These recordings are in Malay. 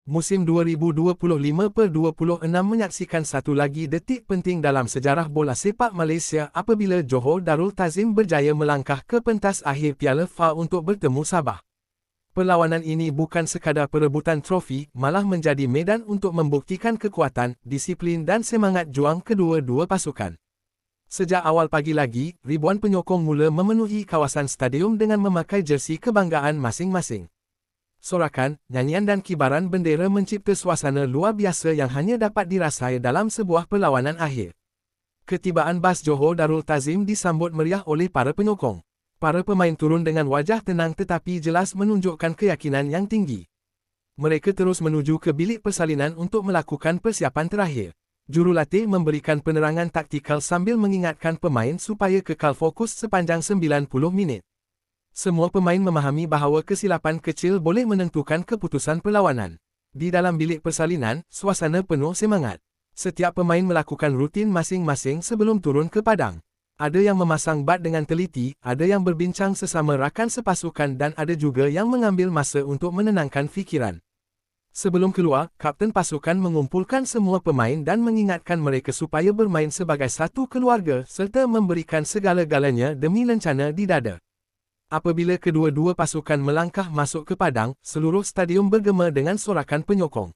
Musim 2025-26 menyaksikan satu lagi detik penting dalam sejarah bola sepak Malaysia apabila Johor Darul Ta'zim berjaya melangkah ke pentas akhir Piala FA untuk bertemu Sabah. Perlawanan ini bukan sekadar perebutan trofi, malah menjadi medan untuk membuktikan kekuatan, disiplin dan semangat juang kedua-dua pasukan. Sejak awal pagi lagi, ribuan penyokong mula memenuhi kawasan stadium dengan memakai jersey kebanggaan masing-masing. Sorakan, nyanyian dan kibaran bendera mencipta suasana luar biasa yang hanya dapat dirasai dalam sebuah perlawanan akhir. Ketibaan bas Johor Darul Ta'zim disambut meriah oleh para penyokong. Para pemain turun dengan wajah tenang tetapi jelas menunjukkan keyakinan yang tinggi. Mereka terus menuju ke bilik persalinan untuk melakukan persiapan terakhir. Jurulatih memberikan penerangan taktikal sambil mengingatkan pemain supaya kekal fokus sepanjang 90 minit. Semua pemain memahami bahawa kesilapan kecil boleh menentukan keputusan perlawanan. Di dalam bilik persalinan, suasana penuh semangat. Setiap pemain melakukan rutin masing-masing sebelum turun ke padang. Ada yang memasang bat dengan teliti, ada yang berbincang sesama rakan sepasukan dan ada juga yang mengambil masa untuk menenangkan fikiran. Sebelum keluar, kapten pasukan mengumpulkan semua pemain dan mengingatkan mereka supaya bermain sebagai satu keluarga serta memberikan segala-galanya demi lencana di dada. Apabila kedua-dua pasukan melangkah masuk ke padang, seluruh stadium bergema dengan sorakan penyokong.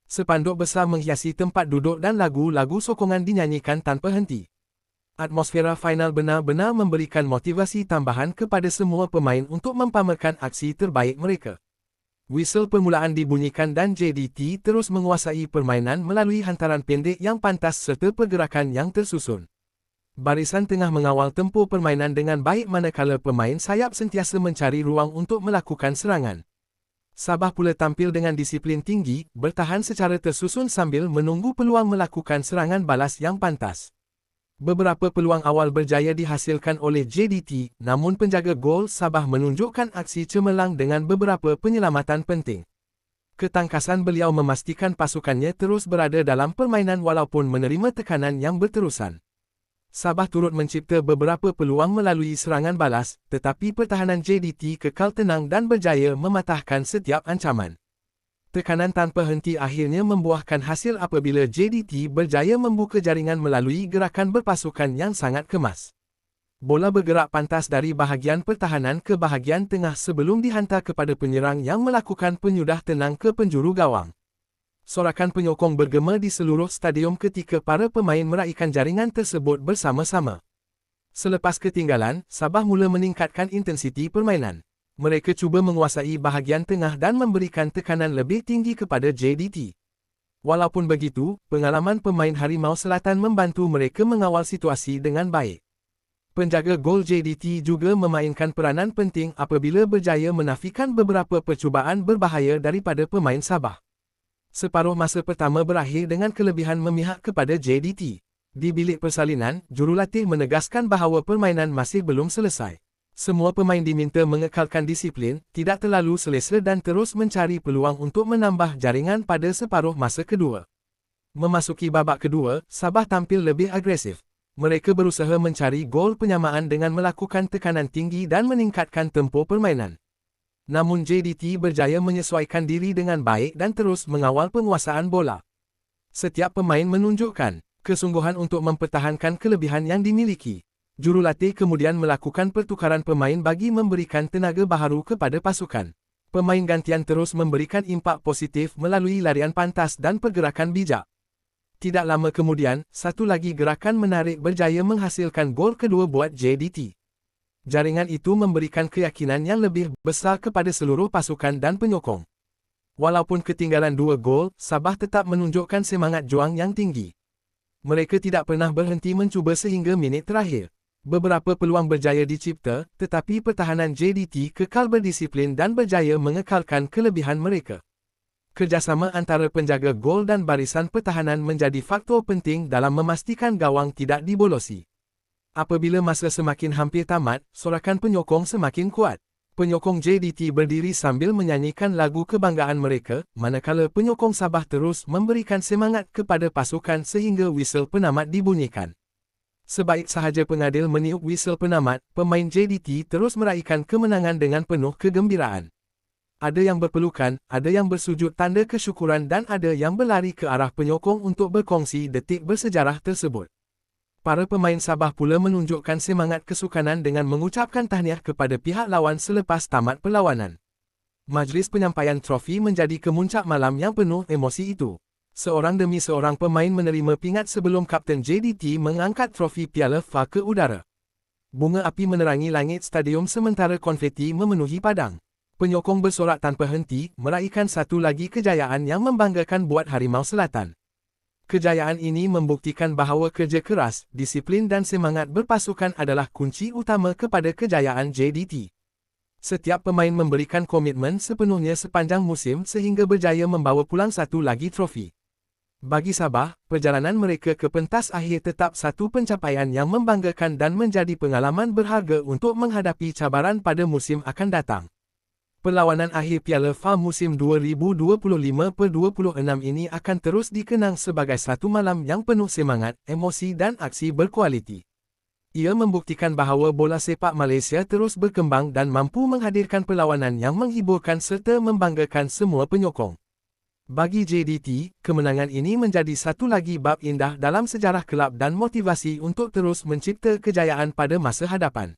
Spanduk besar menghiasi tempat duduk dan lagu-lagu sokongan dinyanyikan tanpa henti. Atmosfera final benar-benar memberikan motivasi tambahan kepada semua pemain untuk mempamerkan aksi terbaik mereka. Whistle permulaan dibunyikan dan JDT terus menguasai permainan melalui hantaran pendek yang pantas serta pergerakan yang tersusun. Barisan tengah mengawal tempo permainan dengan baik manakala pemain sayap sentiasa mencari ruang untuk melakukan serangan. Sabah pula tampil dengan disiplin tinggi, bertahan secara tersusun sambil menunggu peluang melakukan serangan balas yang pantas. Beberapa peluang awal berjaya dihasilkan oleh JDT, namun penjaga gol Sabah menunjukkan aksi cemerlang dengan beberapa penyelamatan penting. Ketangkasan beliau memastikan pasukannya terus berada dalam permainan walaupun menerima tekanan yang berterusan. Sabah turut mencipta beberapa peluang melalui serangan balas, tetapi pertahanan JDT kekal tenang dan berjaya mematahkan setiap ancaman. Tekanan tanpa henti akhirnya membuahkan hasil apabila JDT berjaya membuka jaringan melalui gerakan berpasukan yang sangat kemas. Bola bergerak pantas dari bahagian pertahanan ke bahagian tengah sebelum dihantar kepada penyerang yang melakukan penyudah tenang ke penjuru gawang. Sorakan penyokong bergema di seluruh stadium ketika para pemain meraihkan jaringan tersebut bersama-sama. Selepas ketinggalan, Sabah mula meningkatkan intensiti permainan. Mereka cuba menguasai bahagian tengah dan memberikan tekanan lebih tinggi kepada JDT. Walaupun begitu, pengalaman pemain Harimau Selatan membantu mereka mengawal situasi dengan baik. Penjaga gol JDT juga memainkan peranan penting apabila berjaya menafikan beberapa percubaan berbahaya daripada pemain Sabah. Separuh masa pertama berakhir dengan kelebihan memihak kepada JDT. Di bilik persalinan, jurulatih menegaskan bahawa permainan masih belum selesai. Semua pemain diminta mengekalkan disiplin, tidak terlalu selesa dan terus mencari peluang untuk menambah jaringan pada separuh masa kedua. Memasuki babak kedua, Sabah tampil lebih agresif. Mereka berusaha mencari gol penyamaan dengan melakukan tekanan tinggi dan meningkatkan tempo permainan. Namun JDT berjaya menyesuaikan diri dengan baik dan terus mengawal penguasaan bola. Setiap pemain menunjukkan kesungguhan untuk mempertahankan kelebihan yang dimiliki. Jurulatih kemudian melakukan pertukaran pemain bagi memberikan tenaga baharu kepada pasukan. Pemain gantian terus memberikan impak positif melalui larian pantas dan pergerakan bijak. Tidak lama kemudian, satu lagi gerakan menarik berjaya menghasilkan gol kedua buat JDT. Jaringan itu memberikan keyakinan yang lebih besar kepada seluruh pasukan dan penyokong. Walaupun ketinggalan 2 gol, Sabah tetap menunjukkan semangat juang yang tinggi. Mereka tidak pernah berhenti mencuba sehingga minit terakhir. Beberapa peluang berjaya dicipta, tetapi pertahanan JDT kekal berdisiplin dan berjaya mengekalkan kelebihan mereka. Kerjasama antara penjaga gol dan barisan pertahanan menjadi faktor penting dalam memastikan gawang tidak dibolosi. Apabila masa semakin hampir tamat, sorakan penyokong semakin kuat. Penyokong JDT berdiri sambil menyanyikan lagu kebanggaan mereka, manakala penyokong Sabah terus memberikan semangat kepada pasukan sehingga whistle penamat dibunyikan. Sebaik sahaja pengadil meniup whistle penamat, pemain JDT terus meraihkan kemenangan dengan penuh kegembiraan. Ada yang berpelukan, ada yang bersujud tanda kesyukuran dan ada yang berlari ke arah penyokong untuk berkongsi detik bersejarah tersebut. Para pemain Sabah pula menunjukkan semangat kesukanan dengan mengucapkan tahniah kepada pihak lawan selepas tamat perlawanan. Majlis penyampaian trofi menjadi kemuncak malam yang penuh emosi itu. Seorang demi seorang pemain menerima pingat sebelum Kapten JDT mengangkat trofi Piala FA ke udara. Bunga api menerangi langit stadium sementara konfeti memenuhi padang. Penyokong bersorak tanpa henti, meraihkan satu lagi kejayaan yang membanggakan buat Harimau Selatan. Kejayaan ini membuktikan bahawa kerja keras, disiplin dan semangat berpasukan adalah kunci utama kepada kejayaan JDT. Setiap pemain memberikan komitmen sepenuhnya sepanjang musim sehingga berjaya membawa pulang satu lagi trofi. Bagi Sabah, perjalanan mereka ke pentas akhir tetap satu pencapaian yang membanggakan dan menjadi pengalaman berharga untuk menghadapi cabaran pada musim akan datang. Perlawanan akhir Piala FA musim 2025-26 ini akan terus dikenang sebagai satu malam yang penuh semangat, emosi dan aksi berkualiti. Ia membuktikan bahawa bola sepak Malaysia terus berkembang dan mampu menghadirkan perlawanan yang menghiburkan serta membanggakan semua penyokong. Bagi JDT, kemenangan ini menjadi satu lagi bab indah dalam sejarah kelab dan motivasi untuk terus mencipta kejayaan pada masa hadapan.